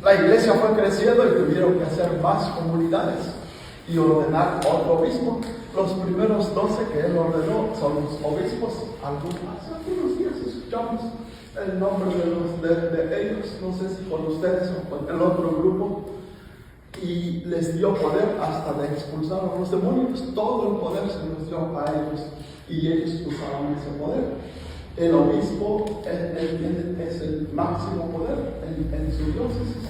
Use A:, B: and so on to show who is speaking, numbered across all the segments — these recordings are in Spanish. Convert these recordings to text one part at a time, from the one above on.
A: la iglesia fue creciendo y tuvieron que hacer más comunidades y ordenar otro obispo. Los primeros 12 que él ordenó son los obispos. Hace algunos días escuchamos el nombre de ellos, no sé si con ustedes o con el otro grupo, y les dio poder hasta de expulsar a los demonios. Todo el poder se los dio a ellos y ellos usaron ese poder. El obispo es el máximo poder en su diócesis.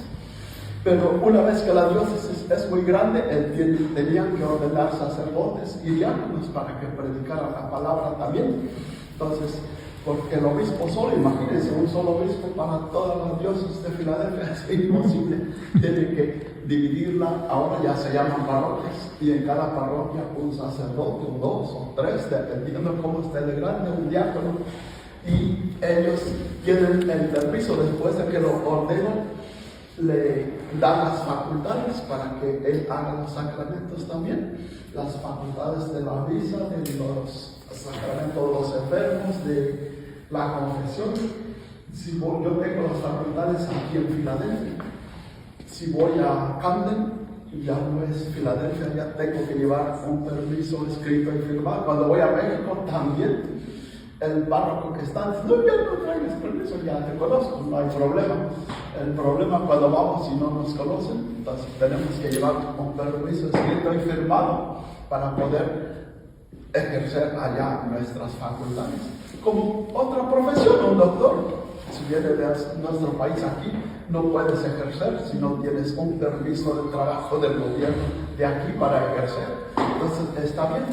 A: Pero una vez que la diócesis es muy grande, tenían que ordenar sacerdotes y diáconos para que predicaran la palabra también. Entonces, porque el obispo solo, imagínense, un solo obispo para todas las diócesis de Filadelfia es imposible. Tiene que dividirla, ahora ya se llaman parroquias, y en cada parroquia un sacerdote, o 2 o 3, dependiendo cómo esté de grande, un diácono. Y ellos tienen el permiso, después de que lo ordenan, le dan las facultades para que él haga los sacramentos también, las facultades de la misa, de los sacramentos de los enfermos, de la confesión. Yo tengo las facultades aquí en Filadelfia. Si voy a Camden, ya no es Filadelfia, ya tengo que llevar un permiso escrito y firmado. Cuando voy a México también, el párroco que está dice, no, ya no traigas permiso, ya te conozco, no hay problema. El problema cuando vamos y no nos conocen, entonces tenemos que llevar un permiso escrito y firmado para poder ejercer allá nuestras facultades. Como otra profesión, un doctor, si viene de nuestro país aquí, no puedes ejercer si no tienes un permiso de trabajo del gobierno de aquí para ejercer. Entonces está bien.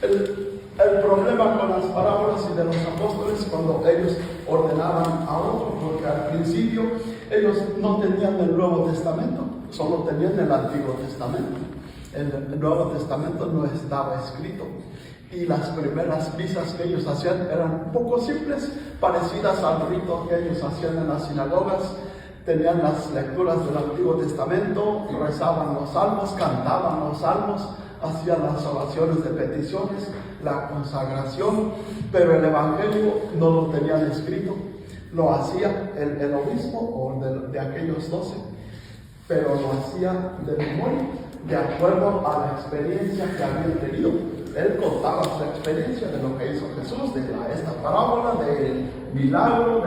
A: El problema con las parábolas y de los apóstoles, cuando ellos ordenaban a otro, porque al principio ellos no tenían el Nuevo Testamento, solo tenían el Antiguo Testamento. El Nuevo Testamento no estaba escrito. Y las primeras misas que ellos hacían eran un poco simples, parecidas al rito que ellos hacían en las sinagogas. Tenían las lecturas del Antiguo Testamento, rezaban los salmos, cantaban los salmos, hacían las oraciones de peticiones, la consagración, pero el Evangelio no lo tenían escrito. Lo hacía el obispo o de aquellos 12, pero lo hacía de memoria, de acuerdo a la experiencia que habían tenido. Él contaba su experiencia de lo que hizo Jesús, de esta parábola, del milagro,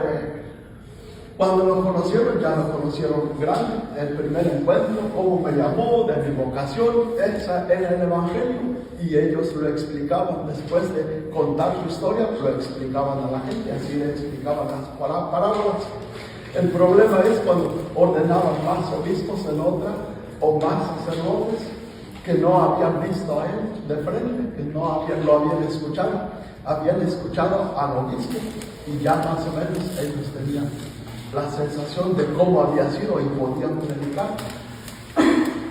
A: cuando lo conocieron, ya lo conocieron grande, el primer encuentro, cómo me llamó, de mi vocación, esa era el Evangelio, y ellos lo explicaban, después de contar su historia, lo explicaban a la gente, así le explicaban las parábolas. El problema es cuando ordenaban más obispos en otra, o más sacerdotes, que no habían visto a él de frente, que no lo habían escuchado al obispo, y ya más o menos ellos tenían la sensación de cómo había sido y podían predicar.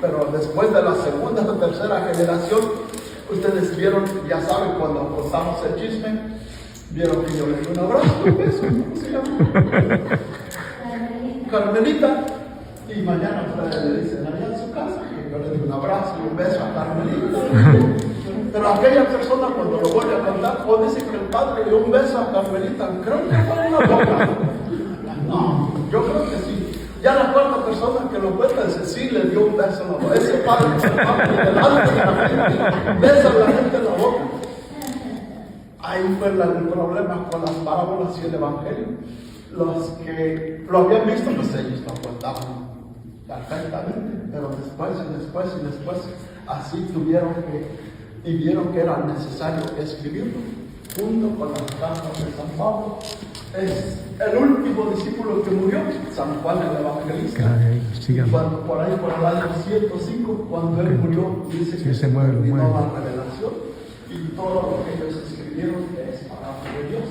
A: Pero después de la segunda o tercera generación, ustedes vieron, ya saben, cuando contamos el chisme, vieron que yo le di un abrazo, un beso, ¿cómo se llama? Carmelita. Y mañana ustedes le dicen allá en su casa que yo le di un abrazo y un beso a Carmelita. Pero aquella persona, cuando lo vuelve a contar, o dice que el padre le dio un beso a Carmelita, creo que fue una boca. No, yo creo que sí. Ya la cuarta persona que lo cuenta dice, sí, le dio un beso en la boca. Ese padre se va delante de la gente, besa a la gente en la boca. Ahí fue el problema con las parábolas y el Evangelio. Los que lo habían visto, pues ellos lo contaban perfectamente, pero después, así tuvieron que, y vieron que era necesario escribirlo, junto con las cartas de San Pablo. Es el último discípulo que murió, San Juan el Evangelista. Cuando, por ahí, por el año 105, cuando él murió, dice que se terminó la revelación, y todo lo que ellos escribieron es palabra de Dios.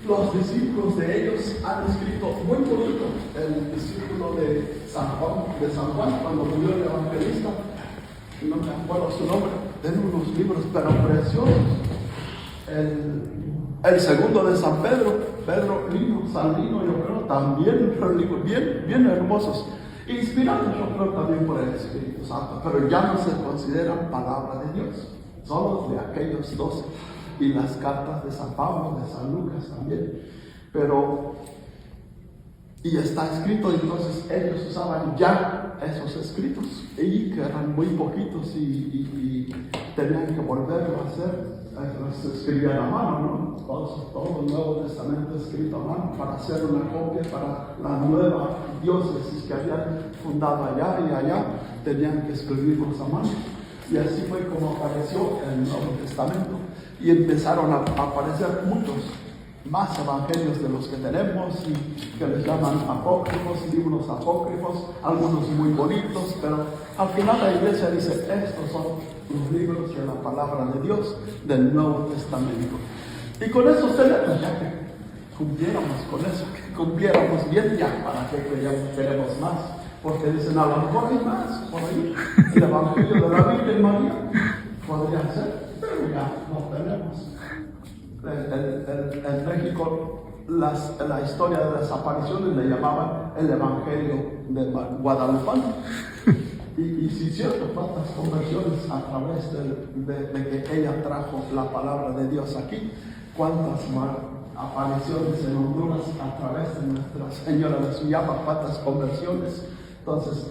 A: Los discípulos de ellos han escrito muy bonito. El discípulo de San Juan, cuando murió el Evangelista, no me acuerdo su nombre, tiene unos libros pero preciosos. El segundo de San Pedro, Lino, San Lino, yo creo, también libros bien hermosos, inspirados, yo creo, también por el Espíritu Santo, pero ya no se consideran palabra de Dios, solo de aquellos 12, y las cartas de San Pablo, de San Lucas también. Pero Y está escrito, entonces ellos usaban ya esos escritos, y que eran muy poquitos y tenían que volverlo a hacer. Se escribían a mano, ¿no? Todo el Nuevo Testamento escrito a mano para hacer una copia para la nueva diócesis que habían fundado allá y allá, tenían que escribirlos a mano. Y así fue como apareció el Nuevo Testamento y empezaron a aparecer muchos más evangelios de los que tenemos y que les llaman apócrifos, libros apócrifos, algunos muy bonitos, pero al final la iglesia dice, estos son los libros de la palabra de Dios del Nuevo Testamento. Y con eso tenemos, ya que cumpliéramos con eso, que cumpliéramos bien ya, para que queremos más, porque dicen, a lo mejor hay más por ahí, el evangelio de la Virgen María podría ser, pero ya no tenemos. En México la historia de las apariciones le llamaban el Evangelio de Guadalupe. Y sí es cierto, cuántas conversiones a través de que ella trajo la palabra de Dios aquí, cuántas apariciones en Honduras a través de Nuestra Señora de Suyapa, cuántas conversiones. Entonces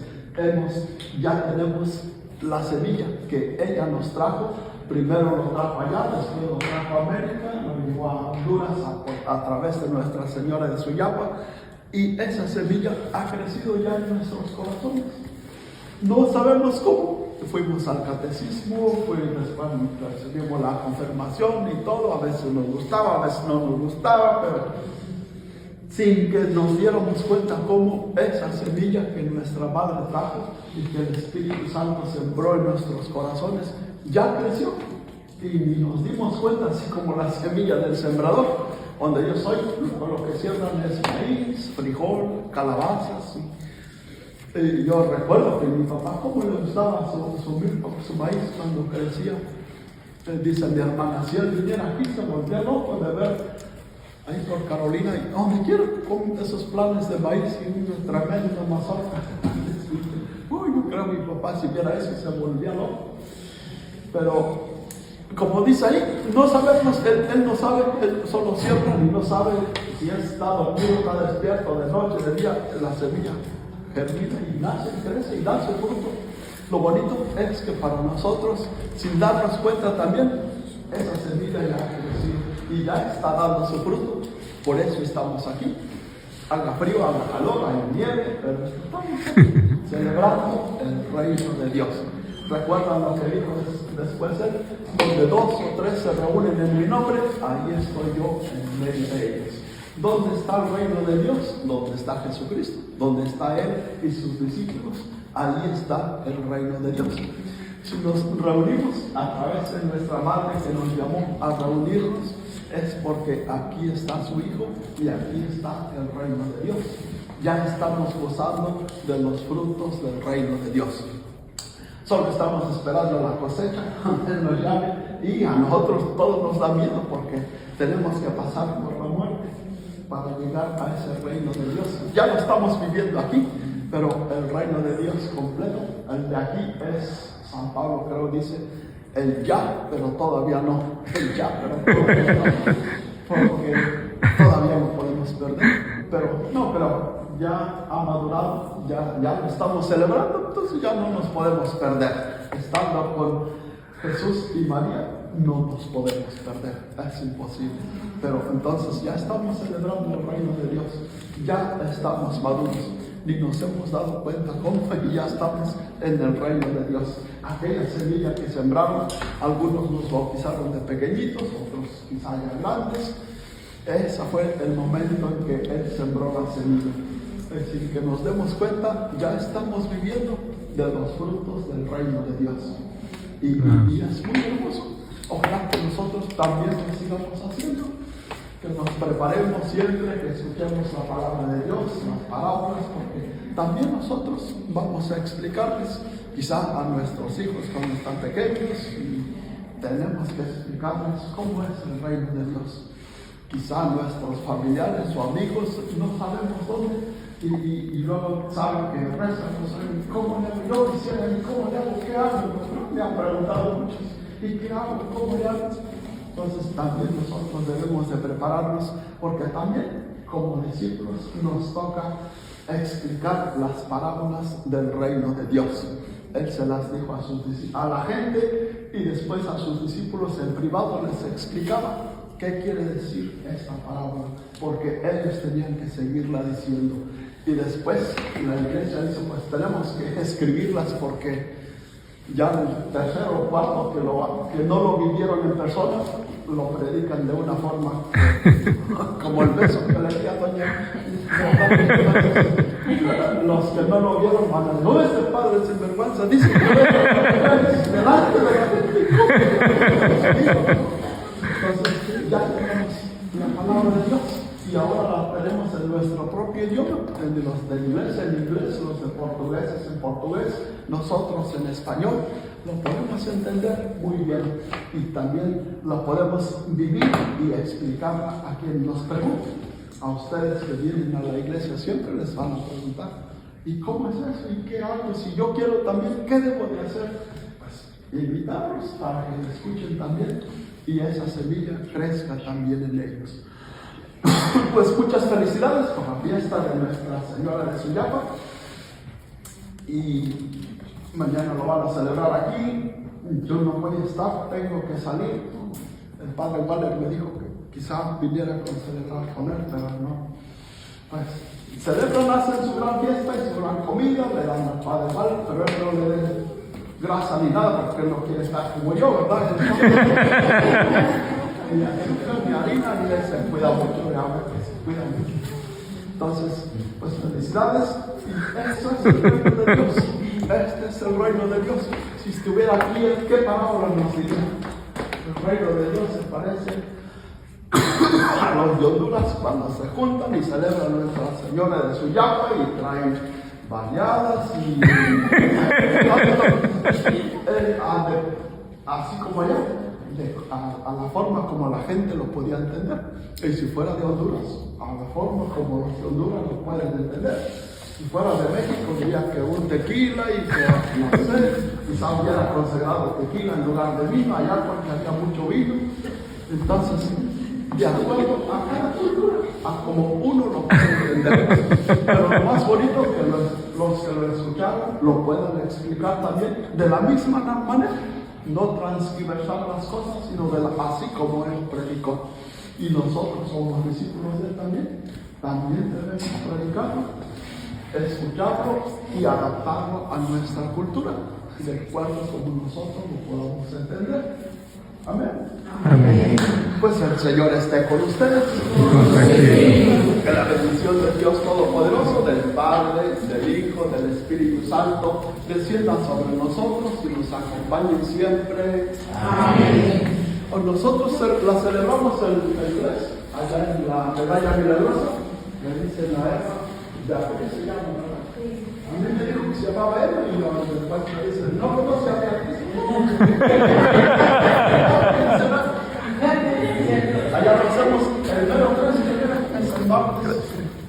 A: ya tenemos la semilla que ella nos trajo. Primero lo trajo allá, después lo trajo a América, lo llevó a Honduras a través de Nuestra Señora de Suyapa, y esa semilla ha crecido ya en nuestros corazones. No sabemos cómo. Fuimos al catecismo, después recibimos la confirmación y todo, a veces nos gustaba, a veces no nos gustaba, pero sin que nos diéramos cuenta cómo esa semilla que nuestra madre trajo y que el Espíritu Santo sembró en nuestros corazones ya creció, y nos dimos cuenta, así como la semilla del sembrador, donde yo soy, lo que siembran es maíz, frijol, calabazas. Y yo recuerdo que mi papá, cómo le gustaba su maíz cuando crecía. Dice mi hermana, si él viniera aquí se volvía loco de ver ahí por Carolina, y donde quiera con esos planes de maíz y una tremenda mazorca. Uy, yo creo que mi papá, si viera eso, se volvía loco. Pero, como dice ahí, no sabemos, él no sabe, él solo siembra y no sabe si está dormido, está despierto, de noche, de día, la semilla germina y nace, crece y da su fruto. Lo bonito es que para nosotros, sin darnos cuenta también, esa semilla ya ha crecido y ya está dando su fruto. Por eso estamos aquí. Haga frío, haga calor, hay nieve, pero estamos celebrando el reino de Dios. ¿Recuerdan lo que dijo después él? Donde 2 o 3 se reúnen en mi nombre, ahí estoy yo en medio de ellos. ¿Dónde está el reino de Dios? ¿Dónde está Jesucristo? ¿Dónde está Él y sus discípulos? Ahí está el reino de Dios. Si nos reunimos a través de nuestra madre que nos llamó a reunirnos, es porque aquí está su Hijo y aquí está el reino de Dios. Ya estamos gozando de los frutos del reino de Dios. Solo estamos esperando la cosecha, Él nos llame, y a nosotros todos nos da miedo porque tenemos que pasar por la muerte para llegar a ese reino de Dios. Ya lo estamos viviendo aquí, pero el reino de Dios completo, el de aquí es, San Pablo creo dice, el ya, pero todavía no, el ya, pero todavía no, porque todavía no podemos perder, pero ya ha madurado, ya lo estamos celebrando, entonces ya no nos podemos perder. Estando con Jesús y María, no nos podemos perder, es imposible. Pero entonces ya estamos celebrando el reino de Dios, ya estamos maduros, ni nos hemos dado cuenta cómo y ya estamos en el reino de Dios. Aquella semilla que sembraron, algunos nos bautizaron de pequeñitos, otros quizá ya grandes. Ese fue el momento en que Él sembró la semilla. Es decir, que nos demos cuenta, ya estamos viviendo de los frutos del reino de Dios. Y es muy hermoso. Ojalá que nosotros también lo sigamos haciendo, que nos preparemos siempre, que escuchemos la palabra de Dios, las parábolas, porque también nosotros vamos a explicarles, quizá a nuestros hijos cuando están pequeños, y tenemos que explicarles cómo es el reino de Dios. Quizá nuestros familiares o amigos no sabemos dónde, y luego saben que rezan, no saben cómo le hago, yo quisiera, cómo le hago, qué hago, me han preguntado muchos, ¿y qué hago, cómo le hago? Entonces también nosotros debemos de prepararnos, porque también como discípulos nos toca explicar las parábolas del reino de Dios. Él se las dijo a la gente y después a sus discípulos en privado les explicaba qué quiere decir esta parábola, porque ellos tenían que seguirla diciendo. Y después la iglesia dice, pues tenemos que escribirlas porque ya el tercero o cuarto que no lo vivieron en persona, lo predican de una forma como el beso que le di a doña. Los que no lo vieron van a decir, no, este padre es sinvergüenza, dice que delante de la gente. Entonces ya tenemos la palabra de Dios y ahora la tenemos en nuestro propio idioma, en los de inglés en inglés, los de portugueses en portugués, nosotros en español. Lo podemos entender muy bien y también lo podemos vivir y explicar a quien nos pregunte. A ustedes que vienen a la iglesia siempre les van a preguntar, ¿y cómo es eso? ¿Y qué hago? Si yo quiero también, ¿qué debo de hacer? Pues invitarlos para que me escuchen también y esa semilla crezca también en ellos. Pues muchas felicidades por la fiesta de Nuestra Señora de Suyapa y mañana lo van a celebrar aquí. Yo no voy a estar, tengo que salir. El padre Waller me dijo que quizá viniera a celebrar con él, pero no. Pues celebran, hacen su gran fiesta y su gran comida, le dan al padre Waller, pero él no le dé grasa ni nada porque él no quiere estar como yo, ¿verdad? Ni azúcar, ni harina, ni él se cuida mucho de agua, que se cuida mucho. Entonces, pues felicidades. Y eso es el reino de Dios. Este es el reino de Dios. Si estuviera aquí, ¿qué palabra nos diría? El reino de Dios se parece a los de Honduras cuando se juntan y celebran Nuestra Señora de Suyapa y traen bañadas y así como allá, a la forma como la gente lo podía entender. Y si fuera de Honduras, a la forma como los de Honduras lo pueden entender. Si fuera de México, diría que un tequila y que, no sé, quizá hubiera consagrado tequila en lugar de vino, allá porque había mucho vino. Entonces, de acuerdo a cada cultura, a como uno lo puede entender. Pero lo más bonito es que los que lo escucharon lo puedan explicar también de la misma manera. No transgiversar las cosas, sino así como él predicó. Y nosotros somos discípulos de él también debemos predicarlo, escucharlo y adaptarlo a nuestra cultura, de acuerdo como nosotros lo podamos entender. Amén. Amén. Pues el Señor esté con ustedes. Que la bendición de Dios Todopoderoso, del Padre, del Hijo, del Espíritu Santo, descienda sobre nosotros y nos acompañe siempre. Amén. Nosotros la celebramos el 3, allá en la medalla milagrosa. Me dicen la Eva, ¿de qué se llama? A mí me dijo que se llamaba Eva y después me dicen, no conoce a Beatriz. Allá lo hacemos el mero 3 que es el martes.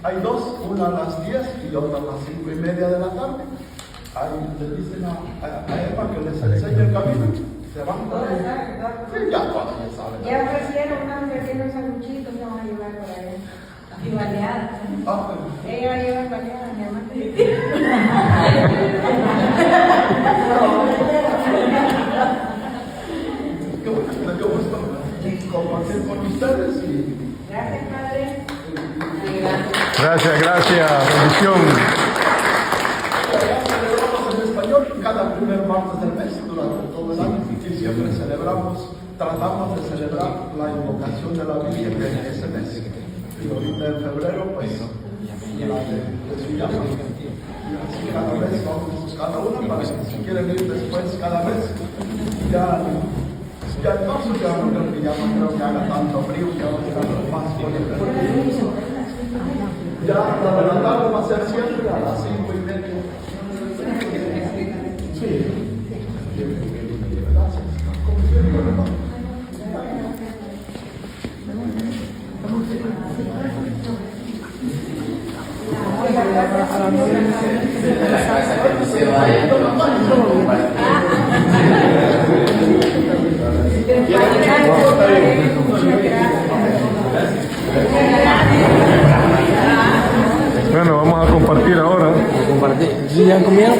A: Hay dos, una a las 10 y otra a las 5:30 de la tarde. Ahí le dicen a Eva que les enseñe el camino. Se van por ahí. Sí, ya todas ya saben.
B: Ya ofrecieron una que tiene sanguchitos que van a llevar por allá. Y baleadas. Ella va a llevar baleadas, mi amante.
A: Qué bueno, me dio gusto compartir con ustedes y...
B: Gracias, Padre.
C: Gracias, bendición.
A: Celebramos en español cada primer martes del mes durante todo el año y siempre tratamos de celebrar la invocación de la Virgen de ese mes. Y ahorita en febrero, pues, la de Suyapa. Y así cada vez vamos cada una para que si quieren ir después cada vez. Ya en marzo ya no creo que haga tanto frío, ya va a estar más bonito. Ya la de la tarde va a ser siempre a las 5:30. Sí. Gracias. Como siempre, ¿verdad?
B: Gracias.
C: Bueno, vamos a compartir ahora.
D: Compartir. ¿Sí ya comieron?